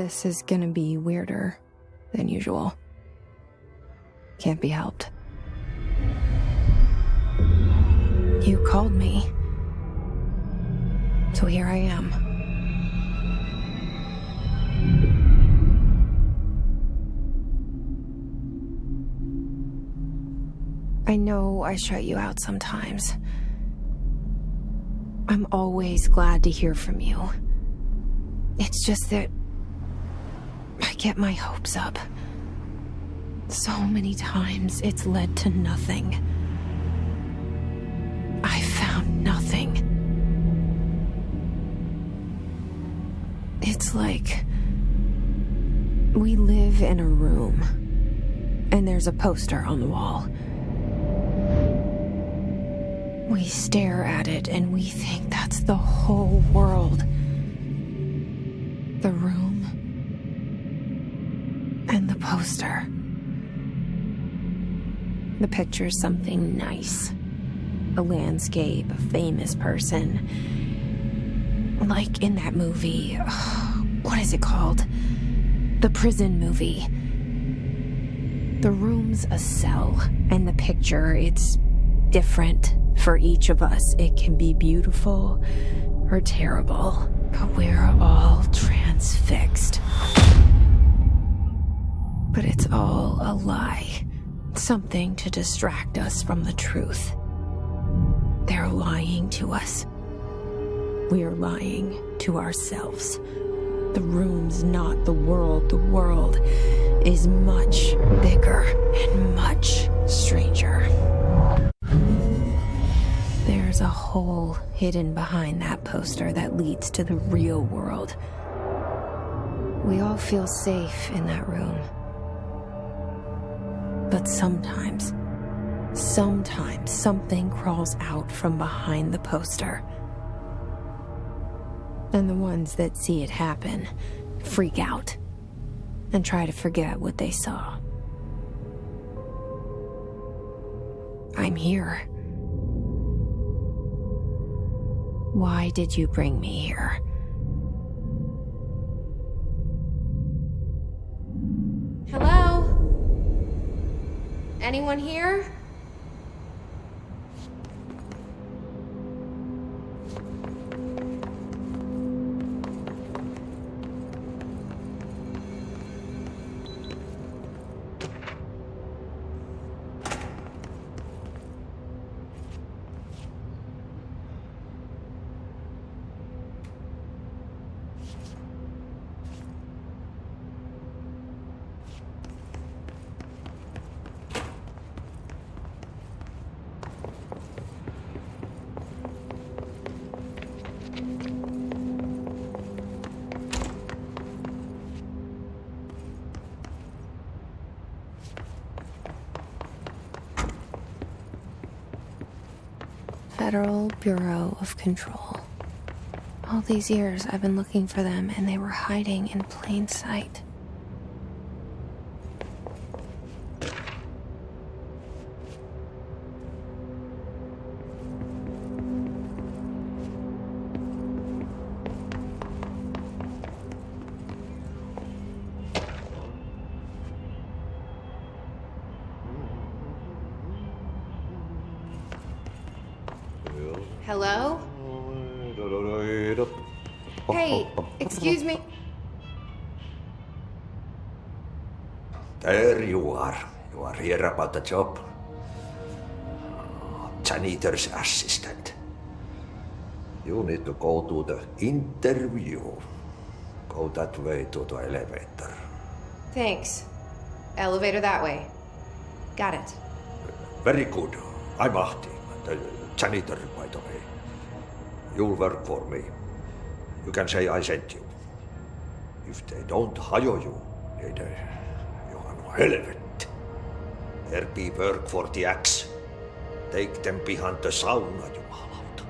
This is gonna be weirder than usual. Can't be helped. You called me. So here I am. I know I shut you out sometimes. I'm always glad to hear from you. It's just that I get my hopes up. So many times it's led to nothing. I found nothing. It's like we live in a room, and there's a poster on the wall. We stare at it and we think that's the whole world. The room and the poster. The picture's something nice. A landscape, a famous person. Like in that movie, what is it called? The prison movie. The room's a cell, and the picture, it's different for each of us. It can be beautiful or terrible, but we're all transfixed. But it's all a lie. Something to distract us from the truth. They're lying to us. We're lying to ourselves. The room's not the world. The world is much bigger and much stranger. There's a hole hidden behind that poster that leads to the real world. We all feel safe in that room. But sometimes something crawls out from behind the poster. And the ones that see it happen freak out and try to forget what they saw. I'm here. Why did you bring me here? Hello? Anyone here? Federal Bureau of Control. All these years I've been looking for them, and they were hiding in plain sight. Hello? Hey, excuse me. There you are. You are here about the job. Janitor's assistant. You need to go to the interview. Go that way to the elevator. Thanks. Elevator that way. Got it. Very good. I'm Ahti, the janitor, by the way. You'll work for me. You can say I sent you. If they don't hire you, then you are no helvet. There be work for the axe. Take them behind the sauna, jumalauta.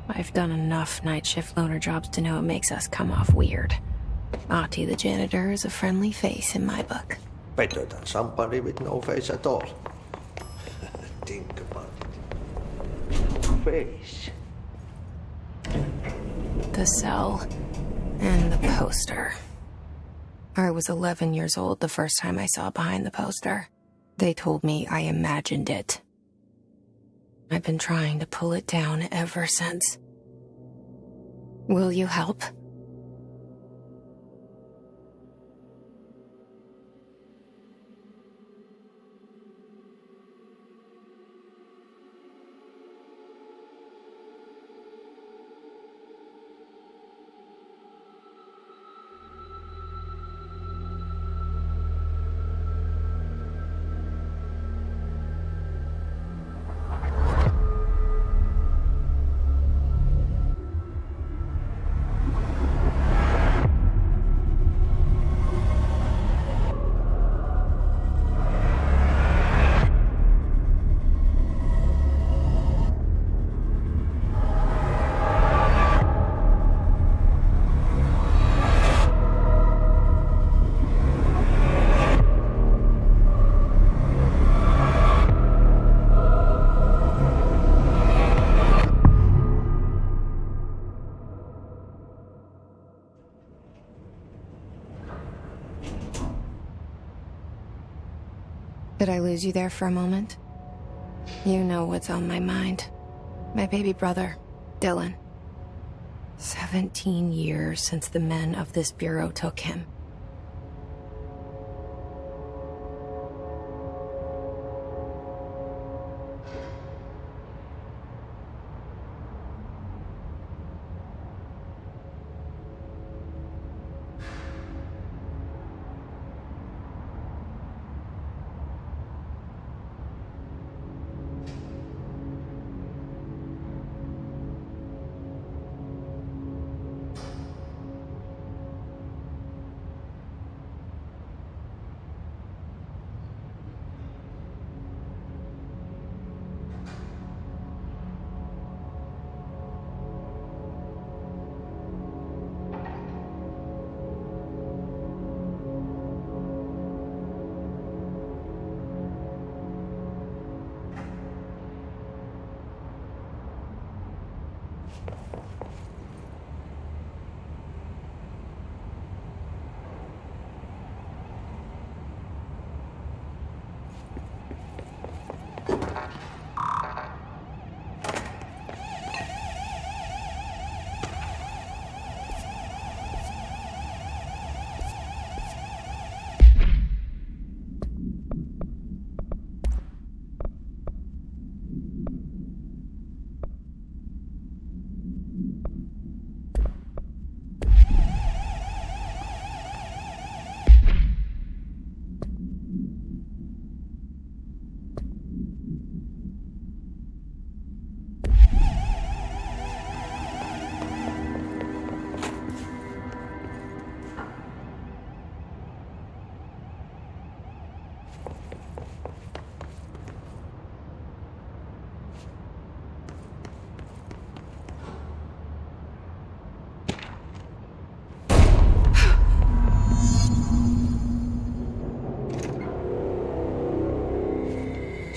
I've done enough night shift loner jobs to know it makes us come off weird. Ahti the janitor is a friendly face in my book. Better than somebody with no face at all. Think about it. No face. The cell. And the poster. I was 11 years old the first time I saw behind the poster. They told me I imagined it. I've been trying to pull it down ever since. Will you help? Did I lose you there for a moment? You know what's on my mind. My baby brother, Dylan. 17 years since the men of this bureau took him.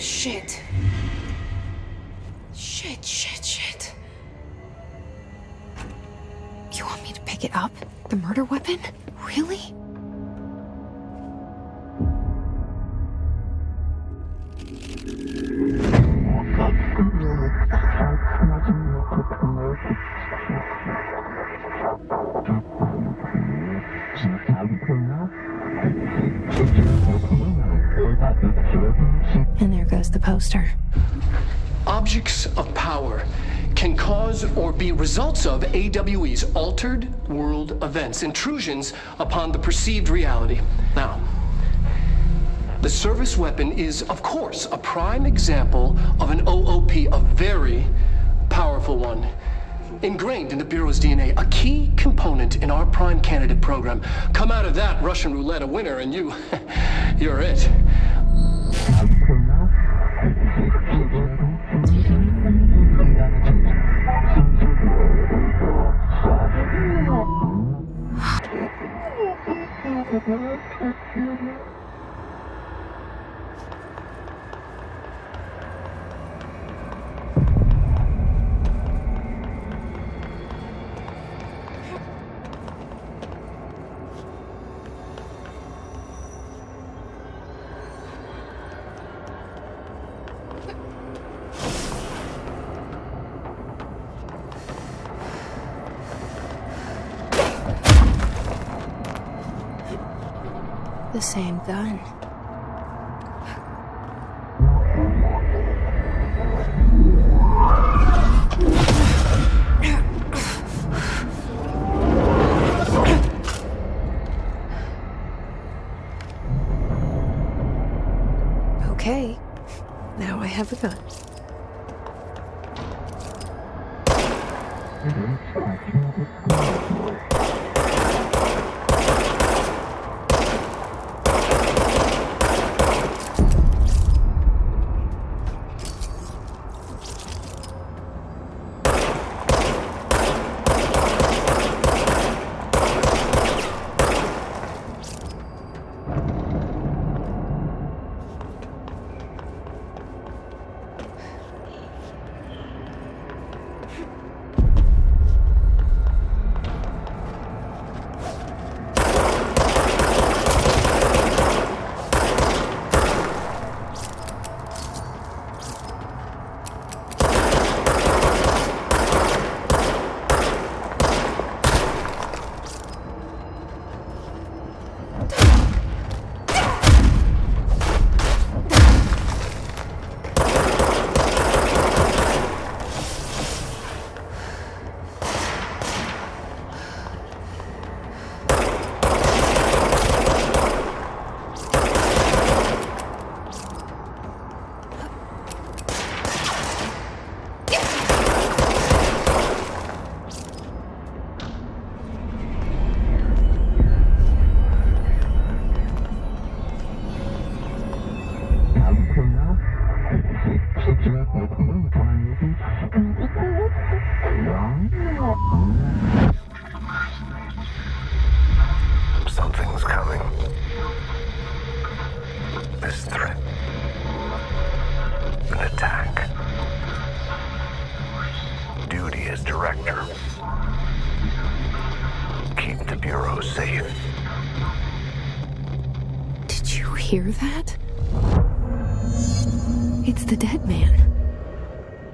Shit. Shit. You want me to pick it up? The murder weapon? Really? And there goes the poster. Objects of power can cause or be results of AWE's altered world events, intrusions upon the perceived reality. Now, the service weapon is, of course, a prime example of an OOP, a very powerful one. Ingrained in the Bureau's DNA, a key component in our prime candidate program. Come out of that Russian roulette a winner and you're it. The same gun. Okay, now I have a gun. Something's coming. This threat. An attack. Duty as director. Keep the Bureau safe. Did you hear that? It's the dead man.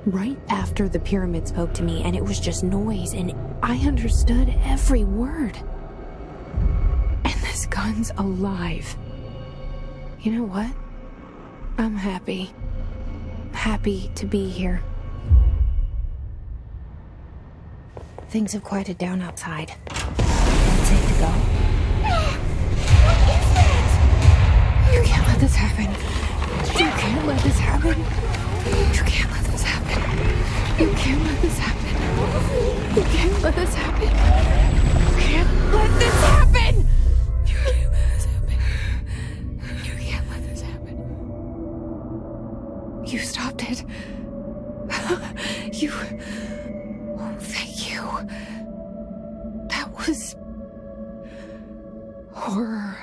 Right after the pyramid spoke to me, and it was just noise, and I understood every word. And this gun's alive. You know what? I'm happy. Happy to be here. Things have quieted down outside. Let's safe to go. What is that? You can't let this happen. You can't let this happen. You can't let this happen. You can't let this happen. You can't let this happen. You can't let this happen. You can't let this happen. You can't let this happen. You stopped it. You... Oh, thank you. That was... horror.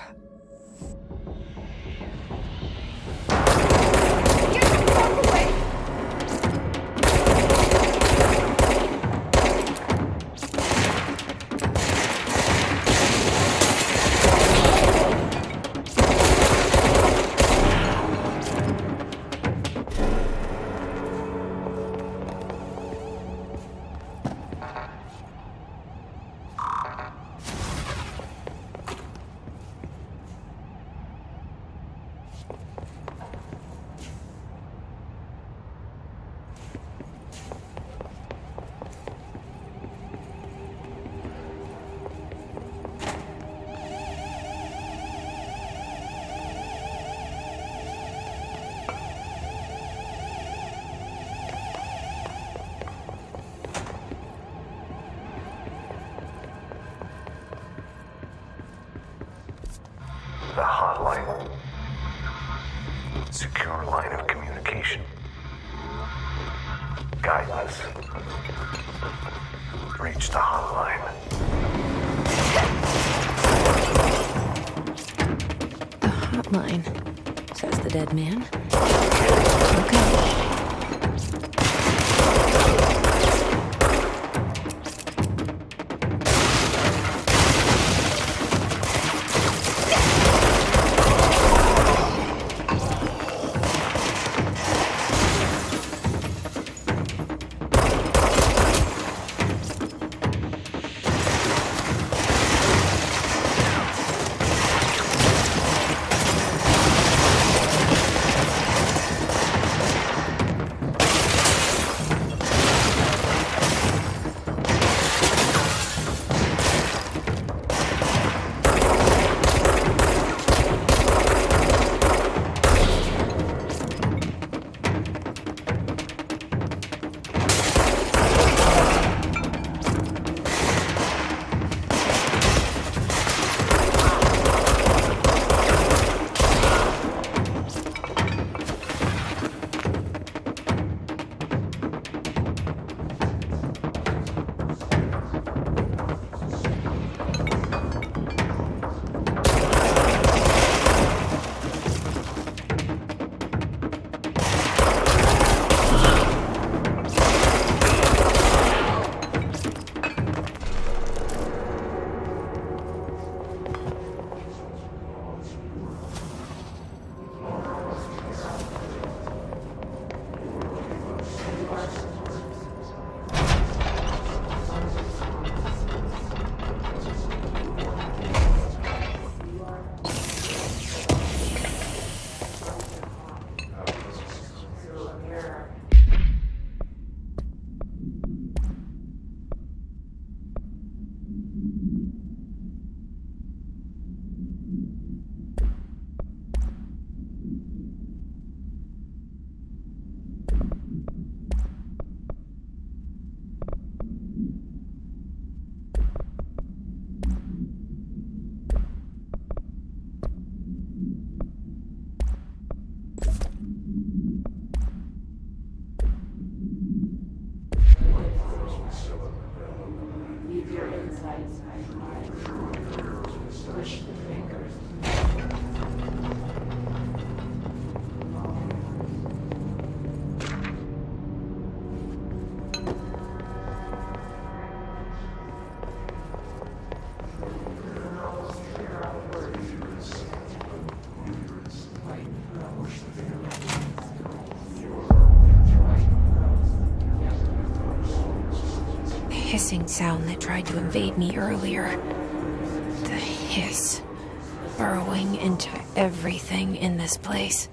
Get the fuck away! The hotline. Secure line of communication. Guidance. Reach the hotline. The hotline, says the dead man. Okay. hissing sound that tried to invade me earlier. The hiss. Burrowing into everything in this place.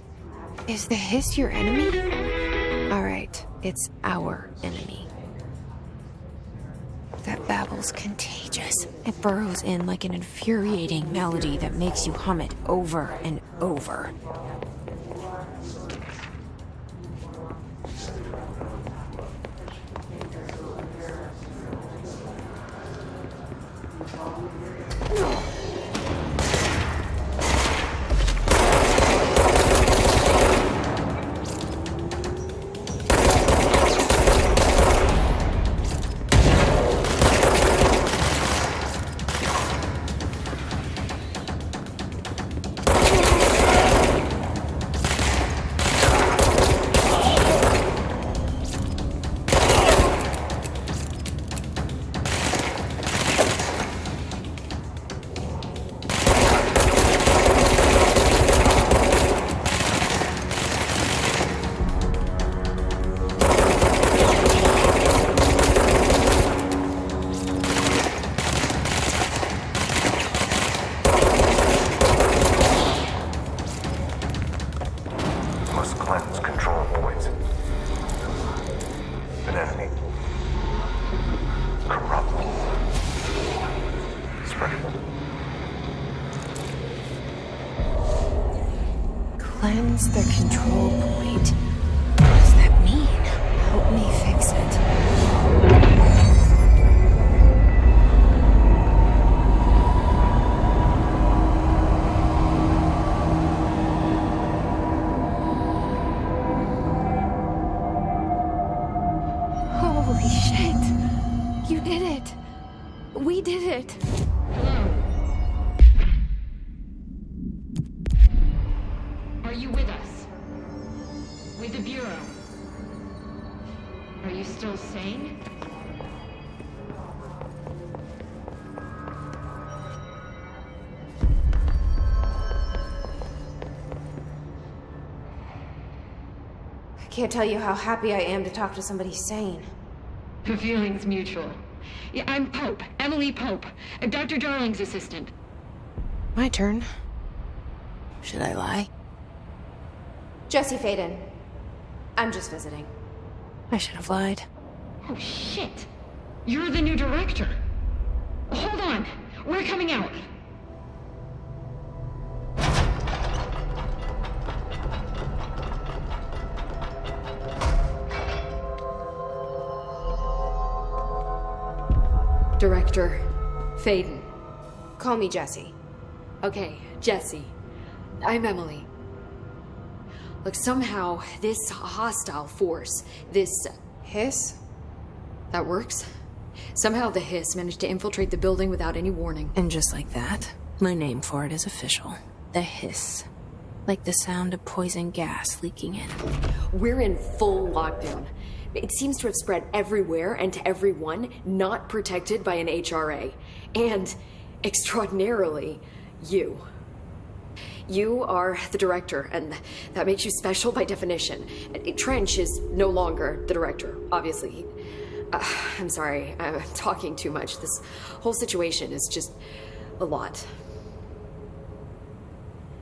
Is the hiss your enemy? Alright, it's our enemy. That babble's contagious. It burrows in like an infuriating melody that makes you hum it over and over. Must cleanse control points. An enemy. Corrupt. Spreading. Cleanse the control point. What does that mean? Help me fix it. Holy shit. You did it. We did it. Are you with us? With the Bureau? Are you still sane? I can't tell you how happy I am to talk to somebody sane. The feeling's mutual. Yeah, I'm Pope, Emily Pope, Dr. Darling's assistant. My turn. Should I lie? Jesse Faden. I'm just visiting. I should have lied. Oh, shit. You're the new director. Hold on. We're coming out. Director Faden. Call me Jesse. Okay, Jesse. I'm Emily. Look, somehow this hostile force, this... Hiss? that works? Somehow the hiss managed to infiltrate the building without any warning. And just like that, my name for it is official. The hiss. Like the sound of poison gas leaking in. We're in full lockdown. It seems to have spread everywhere and to everyone not protected by an HRA. And, extraordinarily, you. You are the director, and that makes you special by definition. Trench is no longer the director, obviously. I'm sorry, I'm talking too much. This whole situation is just a lot.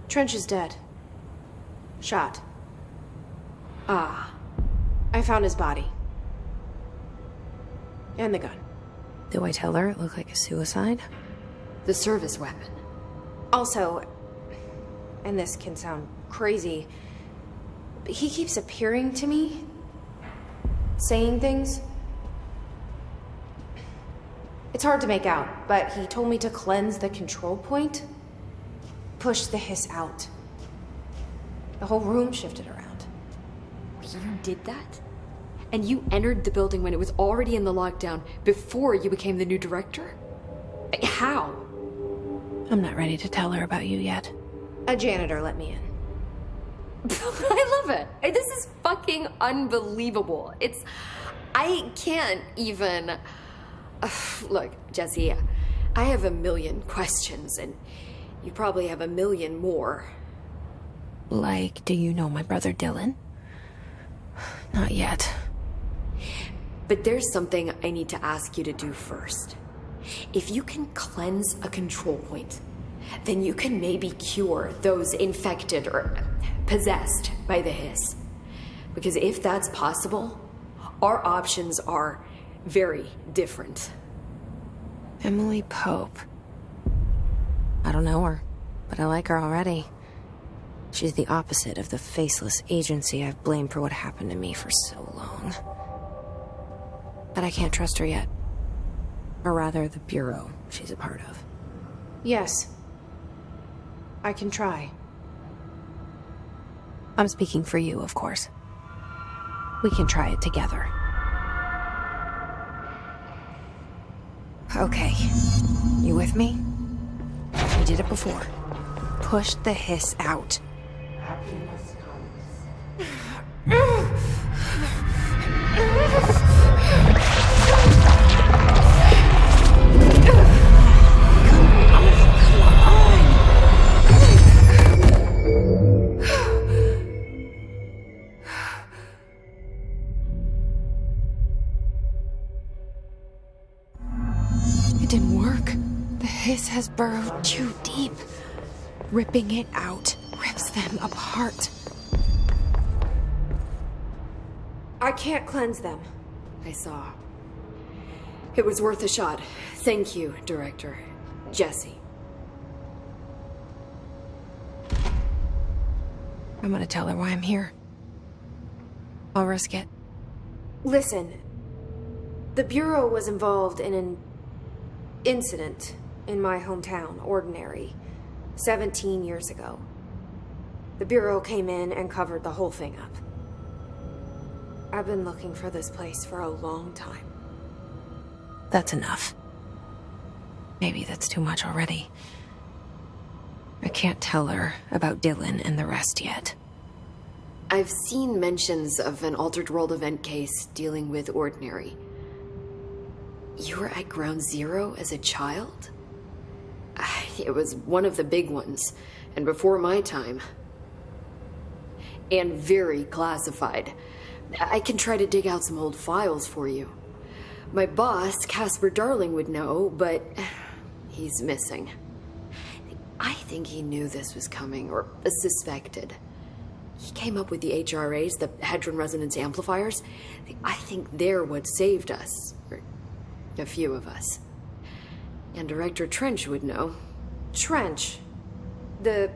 Trench is dead. Shot. Ah. I found his body. And the gun. Do I tell her it looked like a suicide? The service weapon. Also, and this can sound crazy, but he keeps appearing to me, saying things. It's hard to make out, but he told me to cleanse the control point, push the hiss out. The whole room shifted around. You did that? And you entered the building when it was already in the lockdown before you became the new director? How? I'm not ready to tell her about you yet. A janitor let me in. I love it. This is fucking unbelievable. I can't even... Look, Jesse, I have a million questions, and you probably have a million more. Like, do you know my brother Dylan? Not yet. But there's something I need to ask you to do first. If you can cleanse a control point, then you can maybe cure those infected or possessed by the hiss. Because if that's possible, our options are very different. Emily Pope. I don't know her, but I like her already. She's the opposite of the faceless agency I've blamed for what happened to me for so long. But I can't trust her yet. Or rather, the Bureau she's a part of. Yes. I can try. I'm speaking for you, of course. We can try it together. Okay. You with me? We did it before. Push the hiss out. It didn't work. The hiss has burrowed too deep. Ripping it out rips them apart. I can't cleanse them. I saw. It was worth a shot. Thank you, Director. Jesse. I'm gonna tell her why I'm here. I'll risk it. Listen, the Bureau was involved in an incident in my hometown, Ordinary, 17 years ago. The Bureau came in and covered the whole thing up. I've been looking for this place for a long time. That's enough. Maybe that's too much already. I can't tell her about Dylan and the rest yet. I've seen mentions of an Altered World event case dealing with Ordinary. You were at Ground Zero as a child? It was one of the big ones, and before my time. And very classified. I can try to dig out some old files for you. My boss, Casper Darling, would know, but he's missing. I think he knew this was coming, or suspected. He came up with the HRAs, the Hadron Resonance Amplifiers. I think they're what saved us. Or a few of us. And Director Trench would know. Trench, the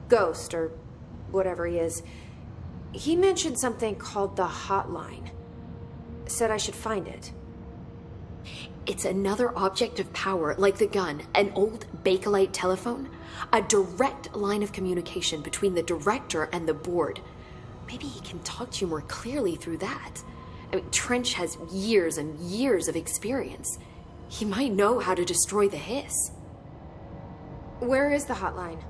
ghost, or whatever he is, he mentioned something called the hotline. Said I should find it. It's another object of power, like the gun, an old Bakelite telephone, a direct line of communication between the director and the board. Maybe he can talk to you more clearly through that. I mean, Trench has years and years of experience. He might know how to destroy the hiss. Where is the hotline?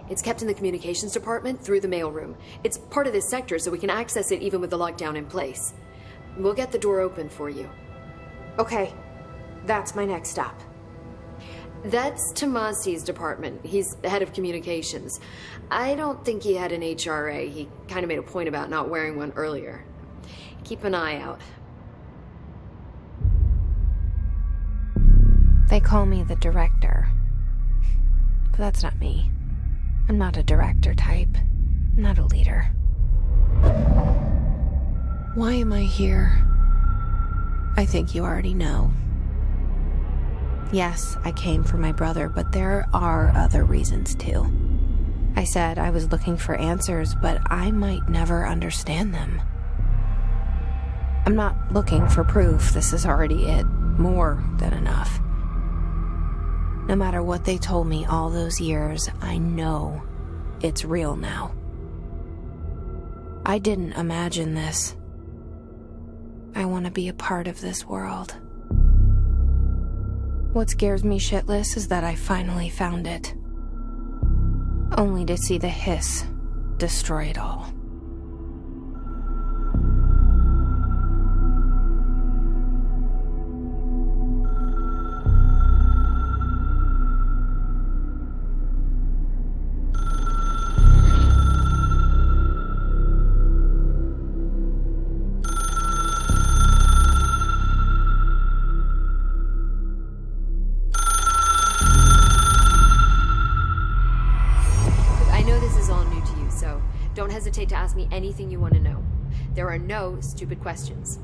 It's kept in the communications department through the mailroom. It's part of this sector, so we can access it even with the lockdown in place. We'll get the door open for you. Okay, that's my next stop. That's Tomasi's department. He's the head of communications. I don't think he had an HRA. He kind of made a point about not wearing one earlier. Keep an eye out. They call me the director. But that's not me. I'm not a director type. I'm not a leader. Why am I here? I think you already know. Yes, I came for my brother, but there are other reasons too. I said I was looking for answers, but I might never understand them. I'm not looking for proof. This is already it. More than enough. No matter what they told me all those years, I know it's real now. I didn't imagine this. I want to be a part of this world. What scares me shitless is that I finally found it. Only to see the hiss destroy it all. so don't hesitate to ask me anything you want to know. There are no stupid questions.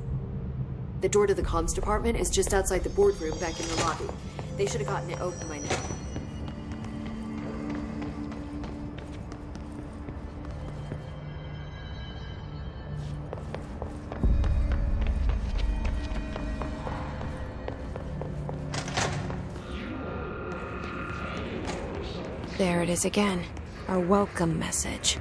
The door to the comms department is just outside the boardroom back in the lobby. They should have gotten it open by now. There it is again. Our welcome message.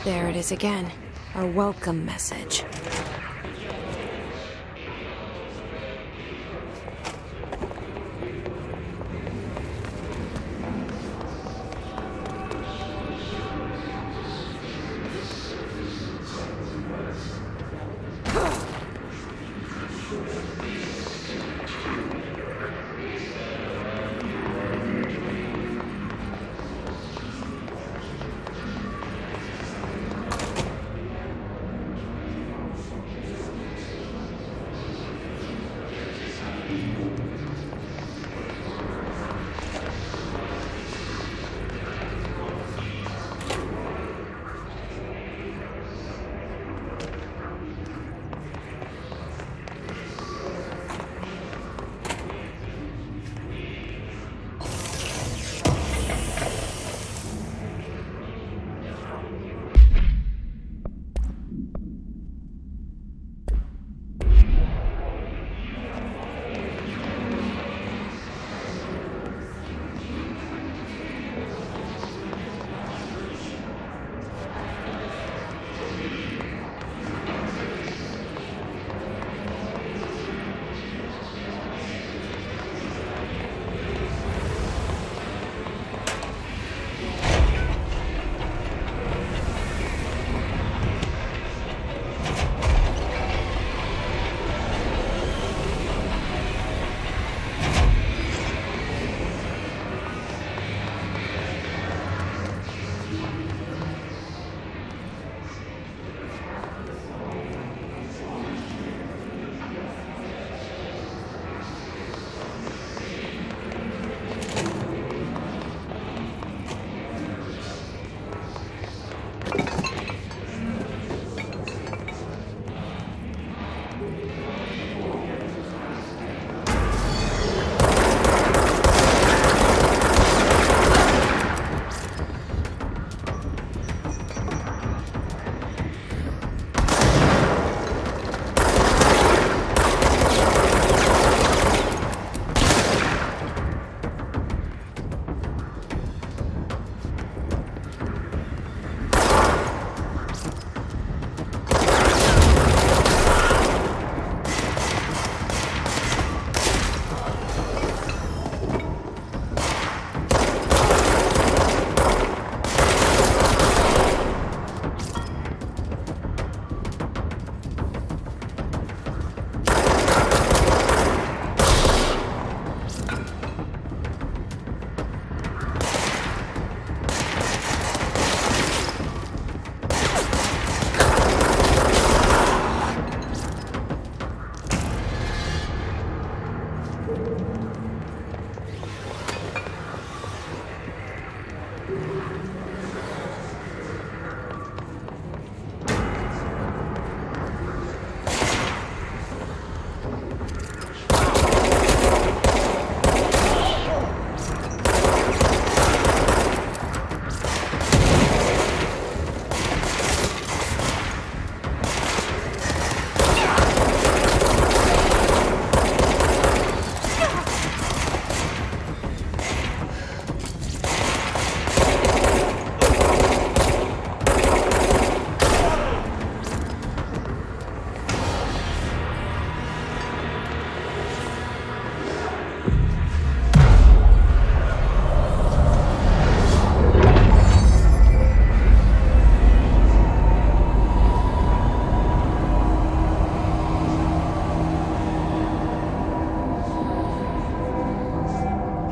There it is again. Our welcome message.